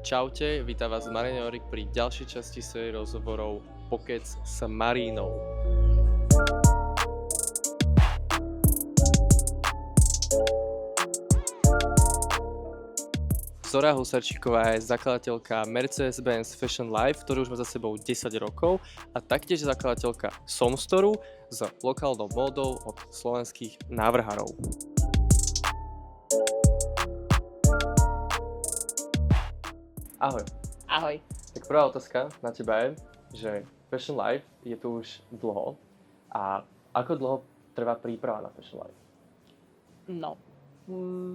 Čaute, vítam vás Marian Jorik pri ďalšej časti série rozhovorov Pokec s Marínou. Zora Husarčíková je zakladateľka Mercedes-Benz Fashion Life, ktorú už má za sebou 10 rokov a taktiež zakladateľka Somstoru s lokálnou módou od slovenských návrhárov. Ahoj. Ahoj. Tak prvá otázka na teba je, že Fashion Life je tu už dlho a ako dlho trvá príprava na Fashion Life? No,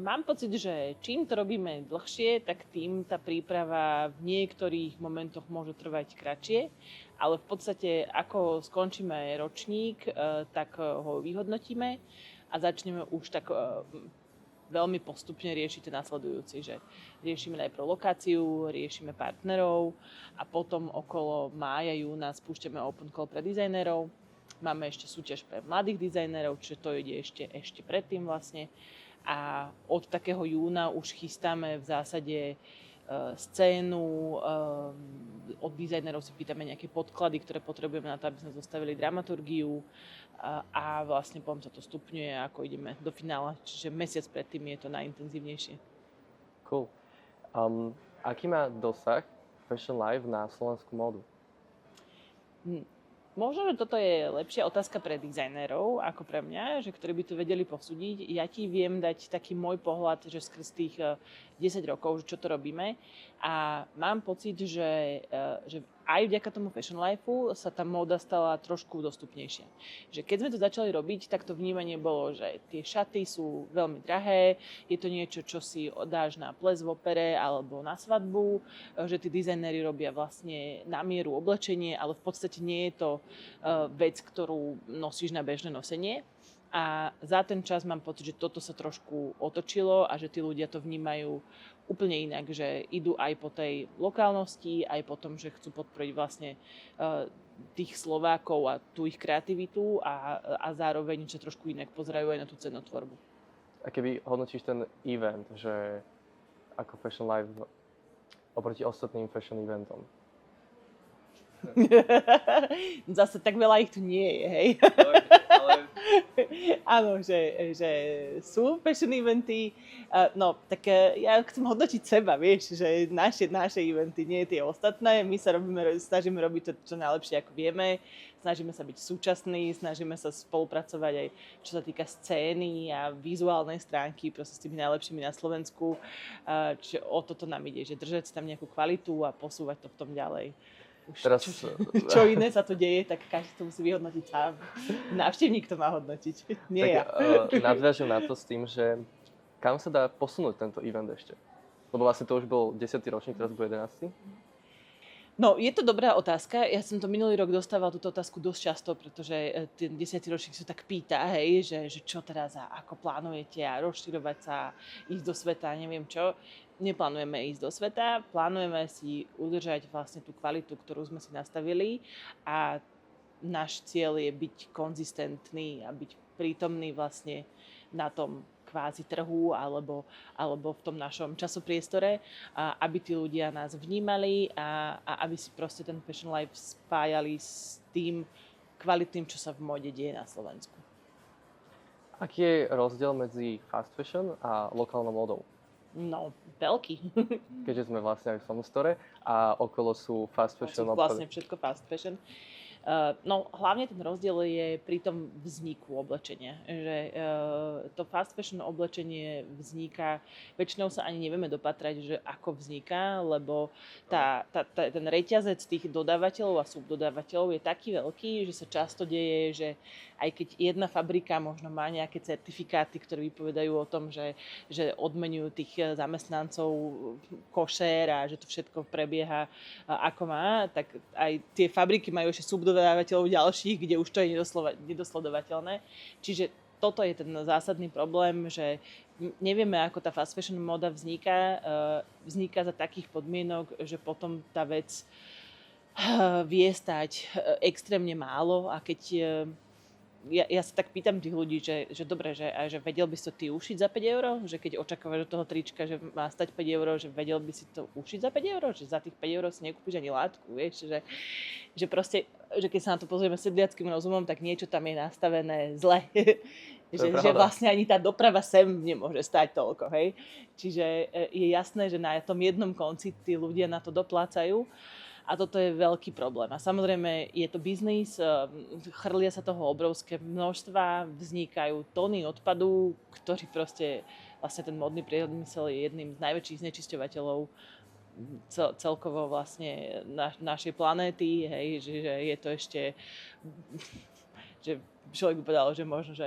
mám pocit, že čím to robíme dlhšie, tak tým tá príprava v niektorých momentoch môže trvať kratšie, ale v podstate ako skončíme ročník, tak ho vyhodnotíme a začneme už tak veľmi postupne riešiť ten nasledujúci, že riešime najprv lokáciu, riešime partnerov a potom okolo mája, júna spúšťame open call pre dizajnérov. Máme ešte súťaž pre mladých dizajnérov, čiže to ide ešte predtým vlastne. A od takého júna už chystáme v zásade scénu, od dizajnerov si pýtame nejaké podklady, ktoré potrebujeme na to, aby sme zostavili dramaturgiu a vlastne potom sa to stupňuje, ako ideme do finále, čiže mesiac predtým je to najintenzívnejšie. Cool. Aký má dosah Fashion Life na slovenskú módu? Možno, že toto je lepšia otázka pre dizajnérov ako pre mňa, že ktorí by to vedeli posúdiť. Ja ti viem dať taký môj pohľad, že skrz tých 10 rokov, čo to robíme. A mám pocit, že aj vďaka tomu Fashion Lifeu sa tá móda stala trošku dostupnejšia. Že keď sme to začali robiť, tak to vnímanie bolo, že tie šaty sú veľmi drahé, je to niečo, čo si dáš na ples v opere alebo na svadbu, že tí dizajnéri robia vlastne na mieru oblečenie, ale v podstate nie je to vec, ktorú nosíš na bežné nosenie. A za ten čas mám pocit, že toto sa trošku otočilo a že tí ľudia to vnímajú úplne inak, že idú aj po tej lokálnosti, aj po tom, že chcú podporiť vlastne tých Slovákov a tú ich kreativitu a zároveň sa trošku inak pozerajú aj na tú cenotvorbu. A keby hodnotíš ten event, že ako Fashion Life oproti ostatným fashion eventom? Zase tak veľa ich tu nie je, hej. Áno, že sú fashion eventy, no tak ja chcem hodnotiť seba, vieš, že naše eventy, nie tie ostatné, my sa snažíme robiť to čo najlepšie, ako vieme, snažíme sa byť súčasní, snažíme sa spolupracovať aj čo sa týka scény a vizuálnej stránky, proste s tými najlepšími na Slovensku, čiže o toto nám ide, že držať si tam nejakú kvalitu a posúvať to v tom ďalej. Už teraz... čo iné sa tu deje, tak každý to musí vyhodnotiť sám. Návštevník to má hodnotiť, nie tak, ja. Nadviažem na to s tým, že kam sa dá posunúť tento event ešte? Lebo vlastne to už bol 10. ročník, teraz bude 11. No, je to dobrá otázka. Ja som to minulý rok dostával túto otázku dosť často, pretože ten 10. ročník sa tak pýta, hej, že čo teraz a ako plánujete a rozširovať sa, ísť do sveta, neviem čo. Neplánujeme ísť do sveta, plánujeme si udržať vlastne tú kvalitu, ktorú sme si nastavili a náš cieľ je byť konzistentný a byť prítomný vlastne na tom kvázi trhu alebo v tom našom časopriestore, aby tí ľudia nás vnímali a aby si proste ten Fashion Life spájali s tým kvalitným, čo sa v móde deje na Slovensku. Aký je rozdiel medzi fast fashion a lokálnou módou? No, veľký. Keďže sme vlastne aj v Somstore a okolo sú fast fashion obchody. Vlastne všetko fast fashion. No, hlavne ten rozdiel je pri tom vzniku oblečenia. Že to fast fashion oblečenie vzniká, väčšinou sa ani nevieme dopatrať, že ako vzniká, lebo ten reťazec tých dodávateľov a subdodávateľov je taký veľký, že sa často deje, že aj keď jedna fabrika možno má nejaké certifikáty, ktoré vypovedajú o tom, že odmenujú tých zamestnancov košér a že to všetko prebieha ako má, tak aj tie fabriky majú ešte subdodávateľov ďalších, kde už to je nedosledovateľné. Čiže toto je ten zásadný problém, že nevieme, ako tá fast fashion móda vzniká. Vzniká za takých podmienok, že potom tá vec vie stať extrémne málo a keď ja sa tak pýtam tých ľudí, že dobre, že vedel by si to ty ušiť za 5 eur? Že keď očakávaš od toho trička, že má stať 5 eur, že vedel by si to ušiť za 5 eur? Že za tých 5 eur si nekúpiš ani látku, vieš? Že proste, že keď sa na to pozrieme sedliackým rozumom, tak niečo tam je nastavené zle. Že vlastne ani tá doprava sem nemôže stať toľko, hej? Čiže je jasné, že na tom jednom konci tí ľudia na to doplácajú. A toto je veľký problém. A samozrejme je to biznis, chrlia sa toho obrovské množstva, vznikajú tóny odpadu, ktorý proste, vlastne ten modný priemysel je jedným z najväčších znečisťovateľov celkovo vlastne našej planéty, hej, že je to ešte, že človek by povedal, že možno, že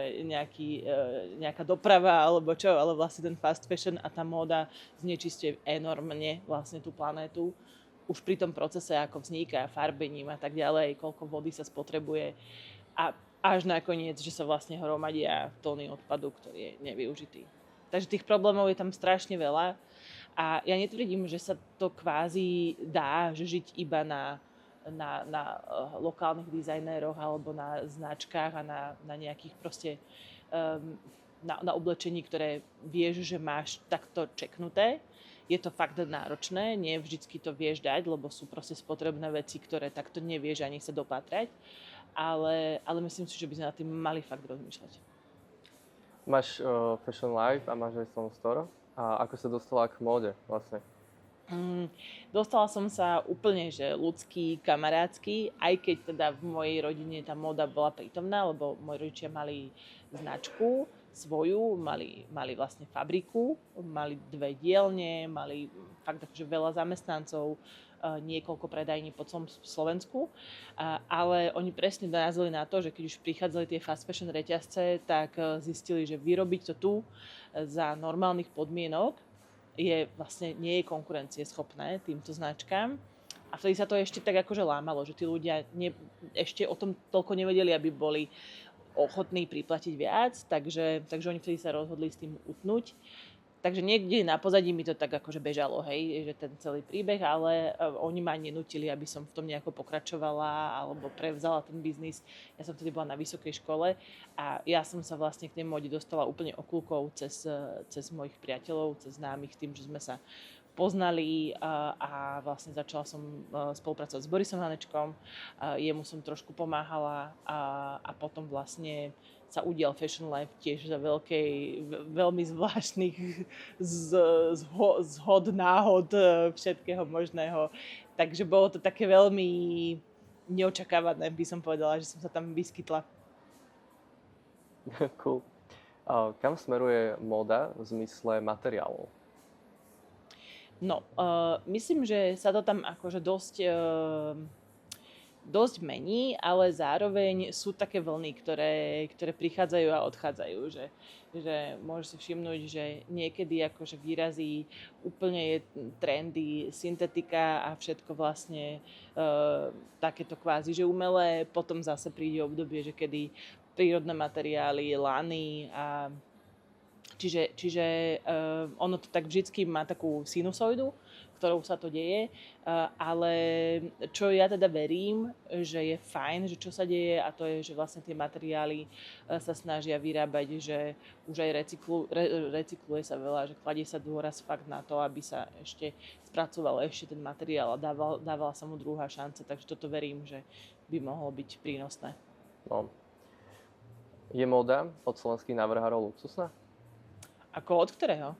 nejaká doprava alebo čo, ale vlastne ten fast fashion a tá móda znečisťuje enormne vlastne tú planétu. Už pri tom procese, ako vzniká farbením a tak ďalej, koľko vody sa spotrebuje a až nakoniec, že sa vlastne hromadia tóny odpadu, ktorý je nevyužitý. Takže tých problémov je tam strašne veľa a ja netvrdím, že sa to kvázi dá, že žiť iba na lokálnych dizajnéroch alebo na značkách a na nejakých proste na oblečení, ktoré vieš, že máš takto čeknuté. Je to fakt náročné, nie vždycky to vieš dať, lebo sú proste spotrebné veci, ktoré takto nevieš ani sa dopatrať, ale myslím si, že by sme nad tým mali fakt rozmýšľať. Máš Fashion Life a máš aj Som Store. A ako sa dostala k móde vlastne? Dostala som sa úplne, že ľudský, kamarátsky, aj keď teda v mojej rodine tá móda bola prítomná, lebo moji rodičia mali značku svoju, mali vlastne fabriku, mali 2 dielne, mali fakt akože veľa zamestnancov, niekoľko predajní po celom Slovensku, ale oni presne narazili na to, že keď už prichádzali tie fast fashion reťazce, tak zistili, že vyrobiť to tu za normálnych podmienok vlastne nie je konkurencieschopné týmto značkám. A vtedy sa to ešte tak akože lámalo, že tí ľudia ešte o tom toľko nevedeli, aby boli ochotní priplatiť viac, takže oni vtedy sa rozhodli s tým utnúť. Takže niekde na pozadí mi to tak akože bežalo, hej, že ten celý príbeh, ale oni ma nenútili, aby som v tom nejako pokračovala alebo prevzala ten biznis. Ja som vtedy bola na vysokej škole a ja som sa vlastne k tej móde dostala úplne okľúkou cez mojich priateľov, cez známych, tým, že sme sa poznali a vlastne začala som spolupracovať s Borisom Hanečkom. Jemu som trošku pomáhala a potom vlastne sa udial Fashion Life tiež za veľmi zvláštnych zhod, náhod, všetkého možného. Takže bolo to také veľmi neočakávané, by som povedala, že som sa tam vyskytla. Cool. Kam smeruje móda v zmysle materiálov? No, myslím, že sa to tam akože dosť mení, ale zároveň sú také vlny, ktoré prichádzajú a odchádzajú, že môžeš si všimnúť, že niekedy akože výrazí úplne je trendy, syntetika a všetko vlastne takéto kvázi, že umelé, potom zase príde obdobie, že kedy prírodné materiály, lany a Čiže ono to tak vždycky má takú sinusoidu, ktorou sa to deje, ale čo ja teda verím, že je fajn, že čo sa deje, a to je, že vlastne tie materiály sa snažia vyrábať, že už aj recykluje sa veľa, že kladie sa dôraz fakt na to, aby sa ešte spracoval ešte ten materiál a dávala sa mu druhá šanca, takže toto verím, že by mohlo byť prínosné. No. Je móda od slovenských návrhárov luxusná? Ako od ktorého?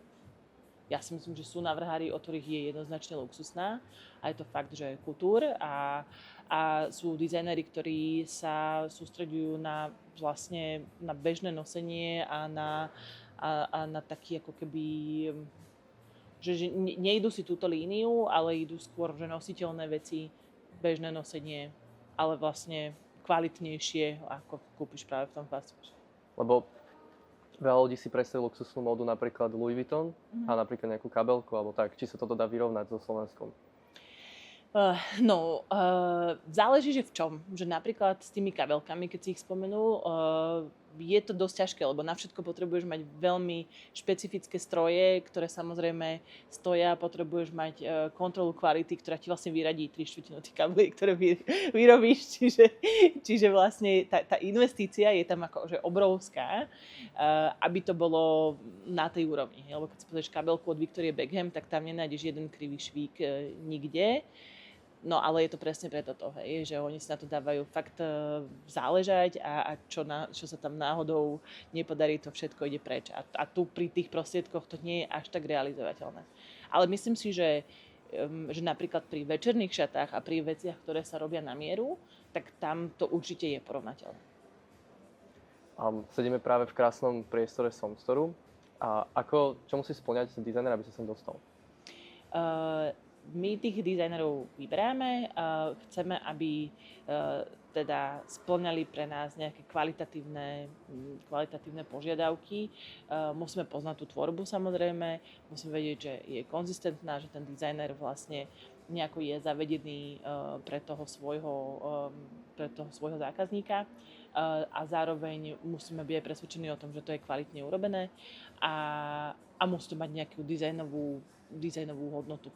Ja si myslím, že sú návrhári, od ktorých je jednoznačne luxusná. A je to fakt, že kultúr a sú dizajneri, ktorí sa sústreďujú na bežné nosenie a na taký ako keby, že nejdú si túto líniu, ale idú skôr, že nositeľné veci, bežné nosenie, ale vlastne kvalitnejšie, ako kúpiš práve v tom fast fashion. Lebo veľa ľudí si predstaví luxusnú módu napríklad Louis Vuitton a napríklad nejakú kabelku alebo tak. Či sa toto dá vyrovnať so Slovenskom? Záleží, že v čom. Že napríklad s tými kabelkami, keď si ich spomenul, je to dosť ťažké, lebo na všetko potrebuješ mať veľmi špecifické stroje, ktoré samozrejme stoja, potrebuješ mať kontrolu kvality, ktorá ti vlastne vyradí 3/4 tých kablí, ktoré vyrobíš, čiže vlastne tá investícia je tam akože obrovská, aby to bolo na tej úrovni. Lebo keď si pozrieš kabelku od Victorie Beckham, tak tam nenájdeš jeden krivý švík nikde. No ale je to presne preto to, hej, že oni si na to dávajú fakt záležať a čo sa tam náhodou nepodarí, to všetko ide preč. A tu pri tých prostriedkoch to nie je až tak realizovateľné. Ale myslím si, že napríklad pri večerných šatách a pri veciach, ktoré sa robia na mieru, tak tam to určite je porovnateľné. Sedíme práve v krásnom priestore Somstoru. A čo musí spĺňať dizajner, aby sa sem dostal? My tých dizajnerov vyberáme, chceme, aby teda spĺňali pre nás nejaké kvalitatívne požiadavky. Musíme poznať tú tvorbu samozrejme, musíme vedieť, že je konzistentná, že ten dizajner vlastne nejako je zavedený pre toho svojho zákazníka a zároveň musíme byť aj presvedčení o tom, že to je kvalitne urobené a musí to mať nejakú dizajnovú hodnotu.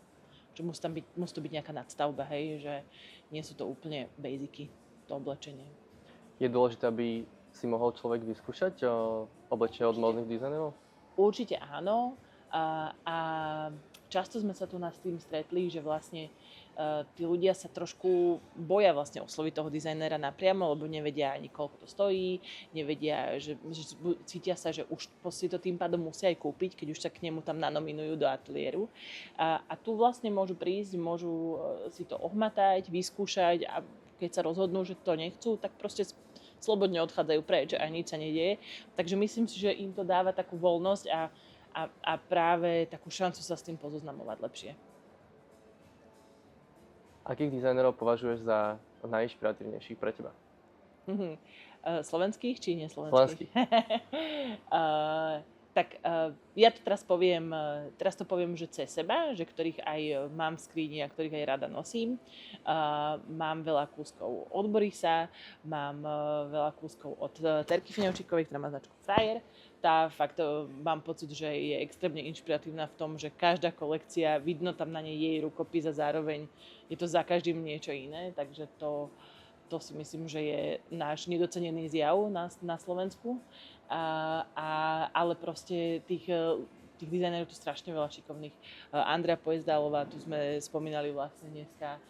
Že musí to byť nejaká nadstavba, hej, že nie sú to úplne basicy, to oblečenie. Je dôležité, aby si mohol človek vyskúšať oblečenie od módnych dizajnerov? Určite áno. A často sme sa tu s tým stretli, že vlastne tí ľudia sa trošku boja vlastne osloviť toho dizajnera napriamo, lebo nevedia ani koľko to stojí, nevedia, že cítia sa, že už si to tým pádom musia aj kúpiť, keď už sa k nemu tam nanominujú do ateliéru. A tu vlastne môžu prísť, môžu si to ohmatať, vyskúšať a keď sa rozhodnú, že to nechcú, tak proste slobodne odchádzajú preč a nič sa nedieje. Takže myslím si, že im to dáva takú voľnosť a práve takú šancu sa s tým pozoznamovať lepšie. Akých dizajnerov považuješ za najinšpiratívnejších pre teba? Slovenských či neslovenských? Slovenských. Ja to teraz poviem, že cez seba, že ktorých aj mám v skríni a ktorých aj rada nosím. Mám veľa kúskov od Borisa, mám veľa kúskov od Terky Fiňovčíkovej, ktorá má značku Frajer. Tá fakt mám pocit, že je extrémne inšpiratívna v tom, že každá kolekcia, vidno tam na nej jej rukopis a zároveň je to za každým niečo iné, takže to si myslím, že je náš nedocenený zjav na Slovensku. Ale proste tých dizajnerov tu strašne veľa šikovných. Andrea Poezdálová, tu sme spomínali vlastne dneska.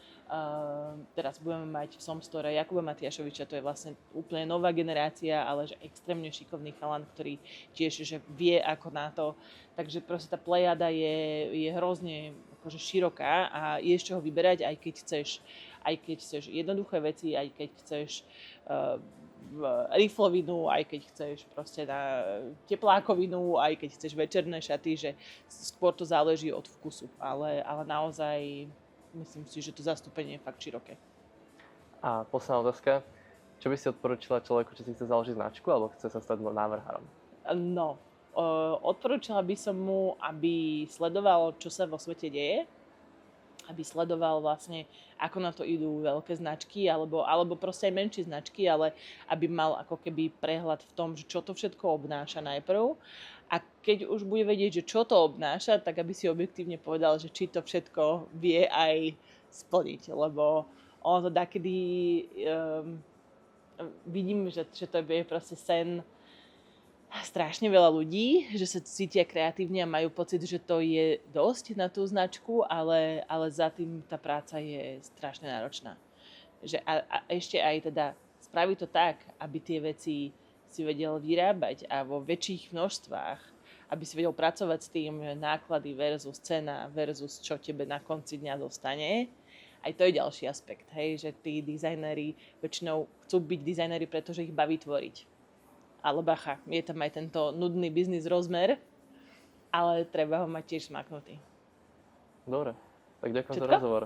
Teraz budeme mať v Somstore Jakuba Matiašoviča, to je vlastne úplne nová generácia, ale že extrémne šikovný chalan, ktorý tiež že vie ako na to. Takže proste tá plejada je hrozne akože široká a je z čoho vyberať, aj keď chceš jednoduché veci, aj keď chceš riflovinu, aj keď chceš proste na teplákovinu, aj keď chceš večerné šaty, že skôr to záleží od vkusu, ale naozaj myslím si, že to zastúpenie je fakt široké. A posledná otázka, čo by si odporúčila človeku, či si chce založiť značku alebo chce sa stať návrhárom? No, odporúčala by som mu, aby sledoval, čo sa vo svete deje, aby sledoval vlastne, ako na to idú veľké značky, alebo proste aj menšie značky, ale aby mal ako keby prehľad v tom, že čo to všetko obnáša najprv. A keď už bude vedieť, že čo to obnáša, tak aby si objektívne povedal, že či to všetko vie aj splniť, lebo ono to dakedy vidím, že to je proste sen strašne veľa ľudí, že sa cítia kreatívne a majú pocit, že to je dosť na tú značku, ale za tým tá práca je strašne náročná. Že a ešte aj teda spraviť to tak, aby tie veci si vedel vyrábať a vo väčších množstvách, aby si vedel pracovať s tým náklady versus cena versus čo tebe na konci dňa dostane. Aj to je ďalší aspekt, hej, že tí dizajneri väčšinou chcú byť dizajneri, pretože ich baví tvoriť. Ale bacha, je tam aj tento nudný biznis rozmer, ale treba ho mať tiež smaknutý. Dobre, tak ďakujem za rozhovor.